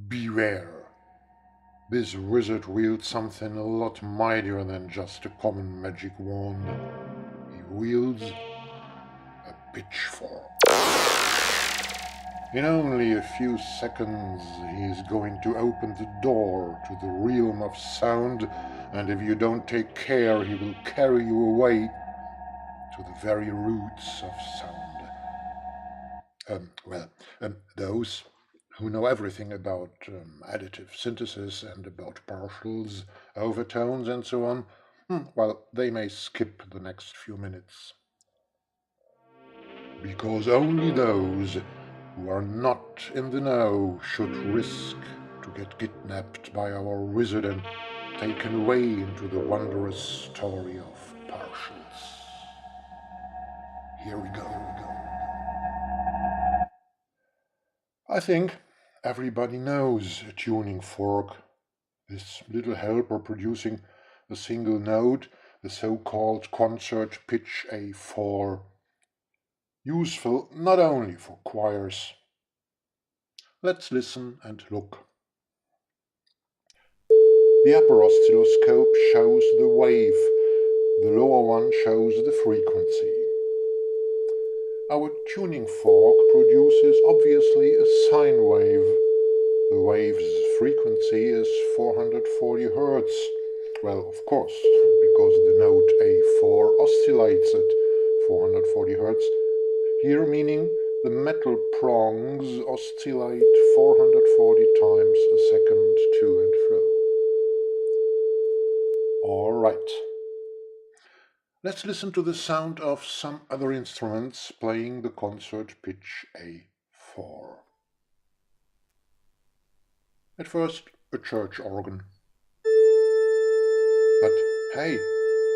Beware! This wizard wields something a lot mightier than just a common magic wand. He wields a pitchfork. In only a few seconds he is going to open the door to the realm of sound, and if you don't take care he will carry you away to the very roots of sound. Those who know everything about additive synthesis and about partials, overtones and so on, they may skip the next few minutes. Because only those who are not in the know should risk to get kidnapped by our wizard and taken away into the wondrous story of partials. Here we go. I think everybody knows a tuning fork, this little helper producing a single note, the so-called concert pitch A4. Useful not only for choirs. Let's listen and look. The upper oscilloscope shows the wave, the lower one shows the frequency. Our tuning fork produces obviously a sine wave. The wave's frequency is 440 Hz. Well, of course, because the note A4 oscillates at 440 Hz. Here meaning the metal prongs oscillate 440 times a second to and fro. All right. Let's listen to the sound of some other instruments playing the concert pitch A4. At first, a church organ. But hey,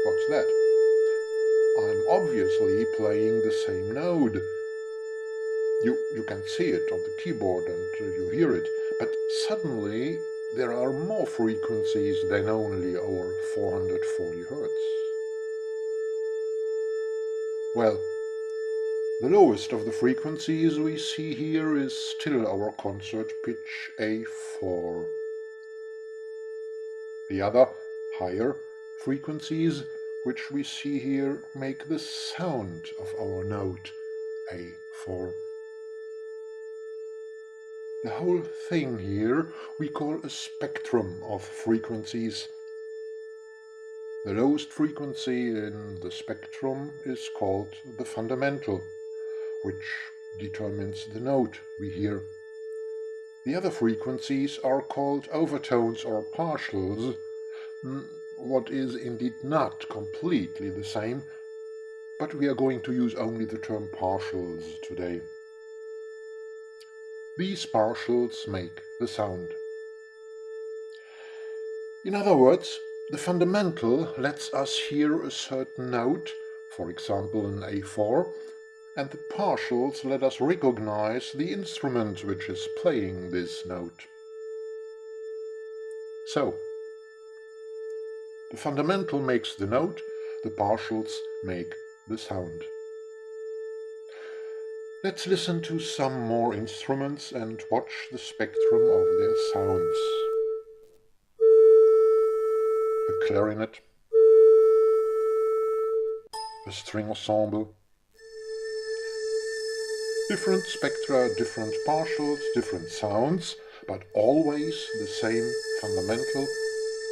what's that? I'm obviously playing the same note. You can see it on the keyboard and you hear it, but suddenly there are more frequencies than only our 440 Hz. Well, the lowest of the frequencies we see here is still our concert pitch A4. The other, higher frequencies which we see here make the sound of our note A4. The whole thing here we call a spectrum of frequencies. The lowest frequency in the spectrum is called the fundamental, which determines the note we hear. The other frequencies are called overtones or partials, what is indeed not completely the same, but we are going to use only the term partials today. These partials make the sound. In other words, the fundamental lets us hear a certain note, for example an A4, and the partials let us recognize the instrument which is playing this note. So, the fundamental makes the note, the partials make the sound. Let's listen to some more instruments and watch the spectrum of their sounds. A clarinet, a string ensemble. Different spectra, different partials, different sounds, but always the same fundamental,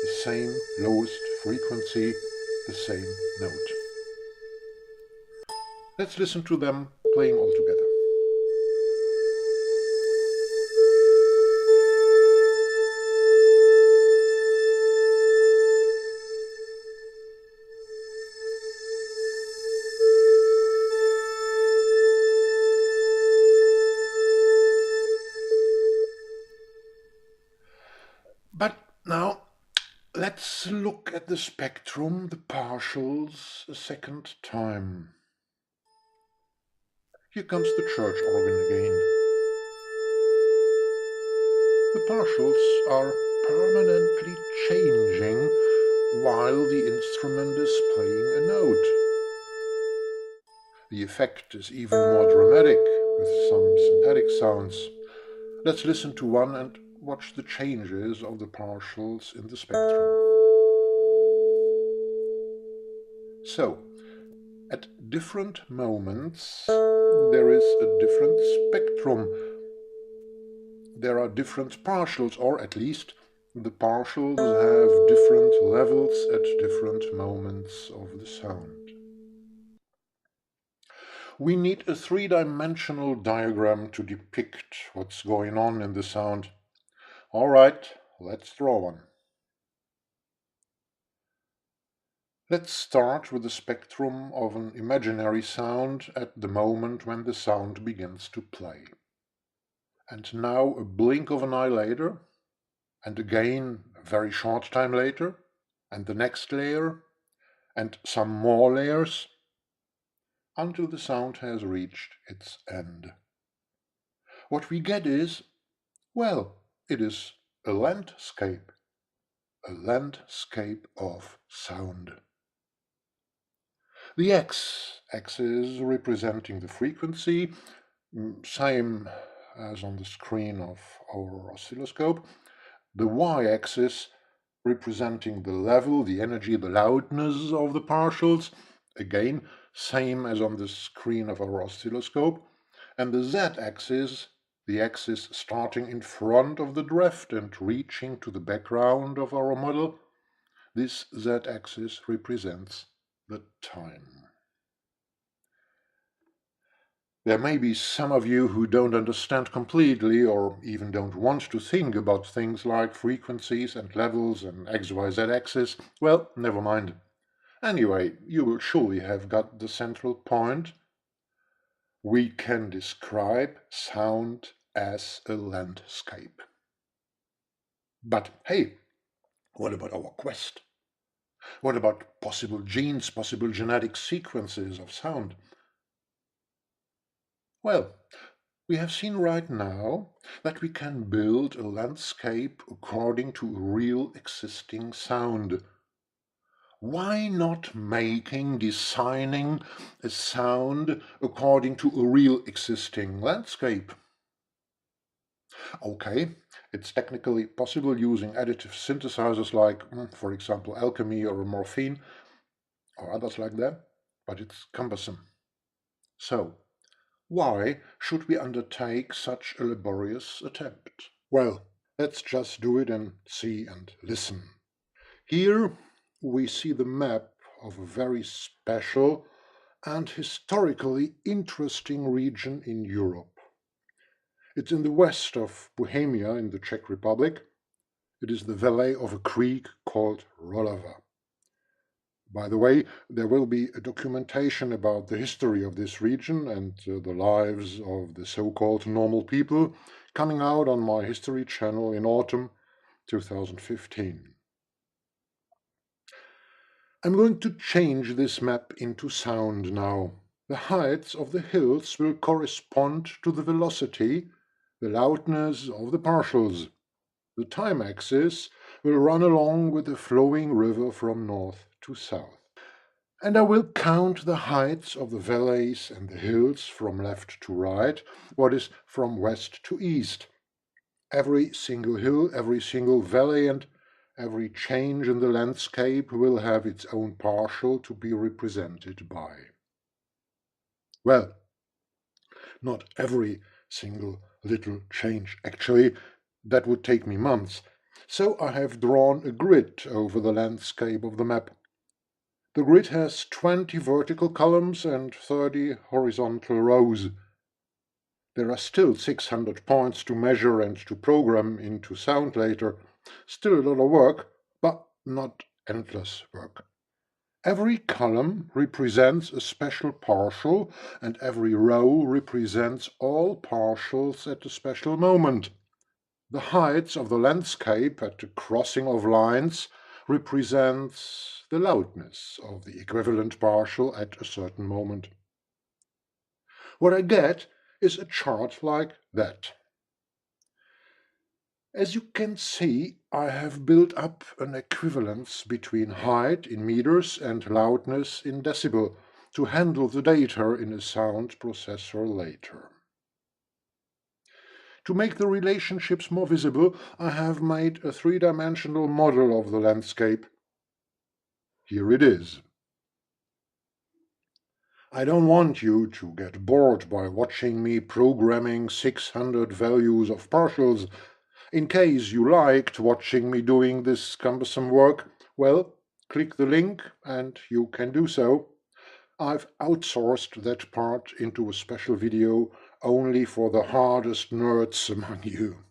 the same lowest frequency, the same note. Let's listen to them playing all together. But now, let's look at the spectrum, the partials, a second time. Here comes the church organ again. The partials are permanently changing while the instrument is playing a note. The effect is even more dramatic with some synthetic sounds. Let's listen to one and watch the changes of the partials in the spectrum. So, at different moments there is a different spectrum. There are different partials, or at least the partials have different levels at different moments of the sound. We need a three-dimensional diagram to depict what's going on in the sound. All right, let's draw one. Let's start with the spectrum of an imaginary sound at the moment when the sound begins to play. And now a blink of an eye later, and again a very short time later, and the next layer, and some more layers, until the sound has reached its end. What we get is, well, it is a landscape of sound. The x-axis representing the frequency, same as on the screen of our oscilloscope. The y-axis representing the level, the energy, the loudness of the partials, again, same as on the screen of our oscilloscope. And the z-axis, the axis starting in front of the drift and reaching to the background of our model, this z-axis represents the time. There may be some of you who don't understand completely or even don't want to think about things like frequencies and levels and XYZ axis. Well, never mind. Anyway, you will surely have got the central point. We can describe sound as a landscape. But hey, what about our quest? What about possible genes, possible genetic sequences of sound? Well, we have seen right now that we can build a landscape according to a real existing sound. Why not designing a sound according to a real existing landscape? Okay, it's technically possible using additive synthesizers like, for example, alchemy or morphine or others like that, but it's cumbersome. So, why should we undertake such a laborious attempt? Well, let's just do it and see and listen. Here we see the map of a very special and historically interesting region in Europe. It's in the west of Bohemia in the Czech Republic. It is the valley of a creek called Rolava. By the way, there will be a documentation about the history of this region and the lives of the so-called normal people coming out on my history channel in autumn 2015. I'm going to change this map into sound now. The heights of the hills will correspond to the velocity, the loudness of the partials. The time axis will run along with the flowing river from north to south. And I will count the heights of the valleys and the hills from left to right, what is from west to east. Every single hill, every single valley, and every change in the landscape will have its own partial to be represented by. Well, not every single little change. Actually, that would take me months. So I have drawn a grid over the landscape of the map. The grid has 20 vertical columns and 30 horizontal rows. There are still 600 points to measure and to program into sound later. Still a lot of work, but not endless work. Every column represents a special partial, and every row represents all partials at a special moment. The heights of the landscape at the crossing of lines represents the loudness of the equivalent partial at a certain moment. What I get is a chart like that. As you can see, I have built up an equivalence between height in meters and loudness in decibel to handle the data in a sound processor later. To make the relationships more visible, I have made a three-dimensional model of the landscape. Here it is. I don't want you to get bored by watching me programming 600 values of partials. In case you liked watching me doing this cumbersome work, well, click the link and you can do so. I've outsourced that part into a special video only for the hardest nerds among you.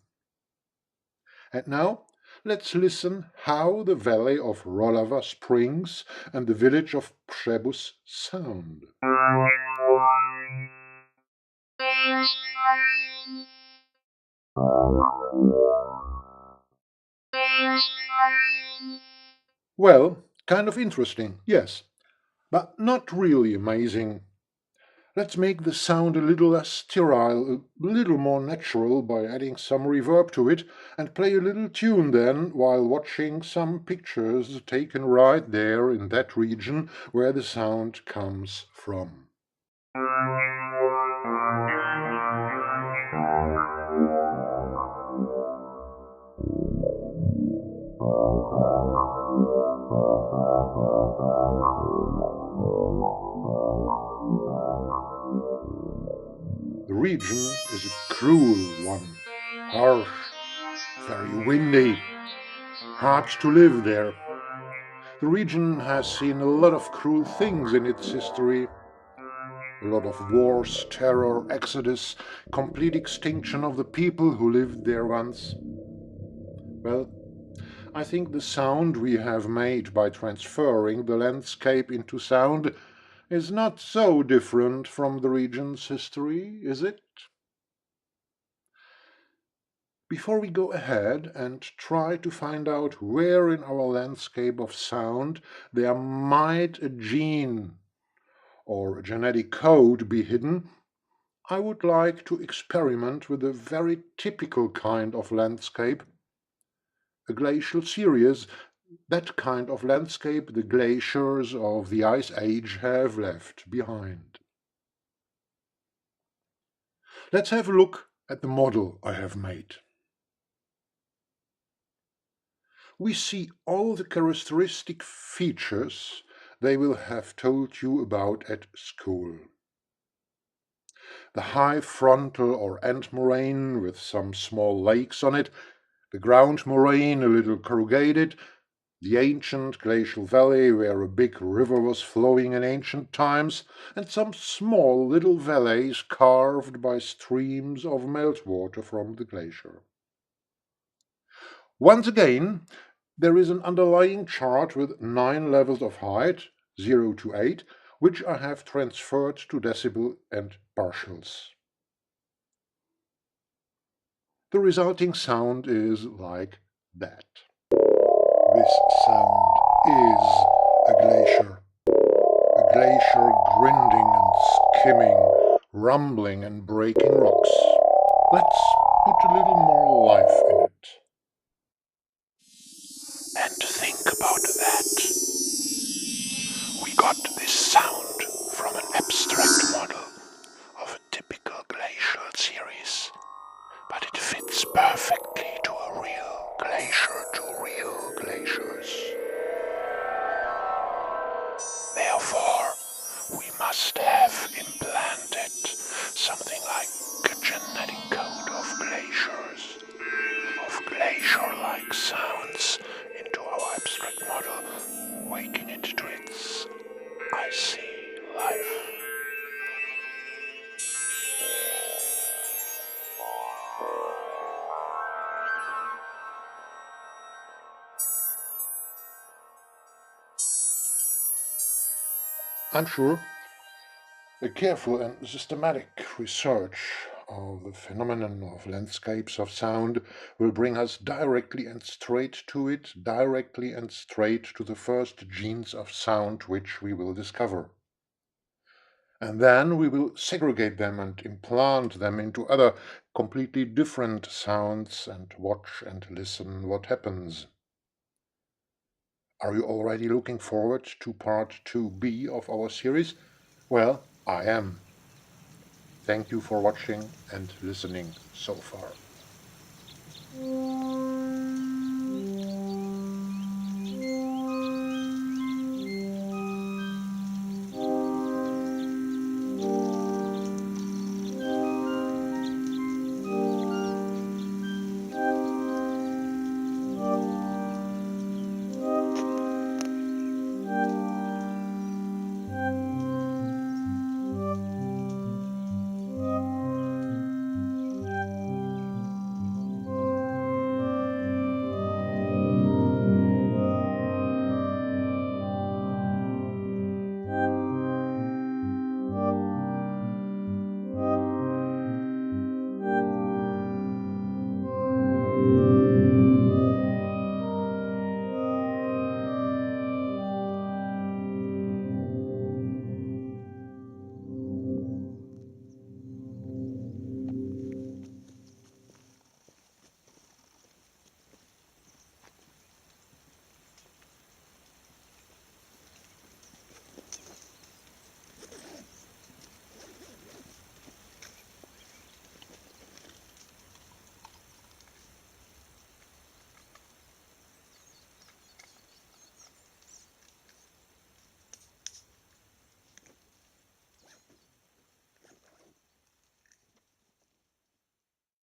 And now, let's listen how the valley of Rolava Springs and the village of Przebus sound. Well, kind of interesting, yes, but not really amazing. Let's make the sound a little less sterile, a little more natural by adding some reverb to it, and play a little tune then while watching some pictures taken right there in that region where the sound comes from. The region is a cruel one, harsh, very windy, hard to live there. The region has seen a lot of cruel things in its history. A lot of wars, terror, exodus, complete extinction of the people who lived there once. Well, I think the sound we have made by transferring the landscape into sound is not so different from the region's history, is it? Before we go ahead and try to find out where in our landscape of sound there might a gene or a genetic code be hidden, I would like to experiment with a very typical kind of landscape, a glacial series, that kind of landscape the glaciers of the Ice Age have left behind. Let's have a look at the model I have made. We see all the characteristic features they will have told you about at school. The high frontal or end moraine with some small lakes on it, the ground moraine a little corrugated, the ancient glacial valley where a big river was flowing in ancient times, and some small little valleys carved by streams of meltwater from the glacier. Once again, there is an underlying chart with 9 levels of height, 0 to 8, which I have transferred to decibel and partials. The resulting sound is like that. This sound is a glacier. A glacier grinding and skimming, rumbling and breaking rocks. Let's put a little more life in it. And think about that. We got this sound from an abstract model of a typical glacial series, but it fits perfectly to a real glacier to real glaciers. Therefore, we must have implanted something like a genetic code of glaciers, of glacier-like sounds into our abstract model, waking it to its icy life. I'm sure a careful and systematic research of the phenomenon of landscapes of sound will bring us directly and straight to it, directly and straight to the first genes of sound which we will discover. And then we will segregate them and implant them into other completely different sounds and watch and listen what happens. Are you already looking forward to part 2B of our series? Well, I am. Thank you for watching and listening so far.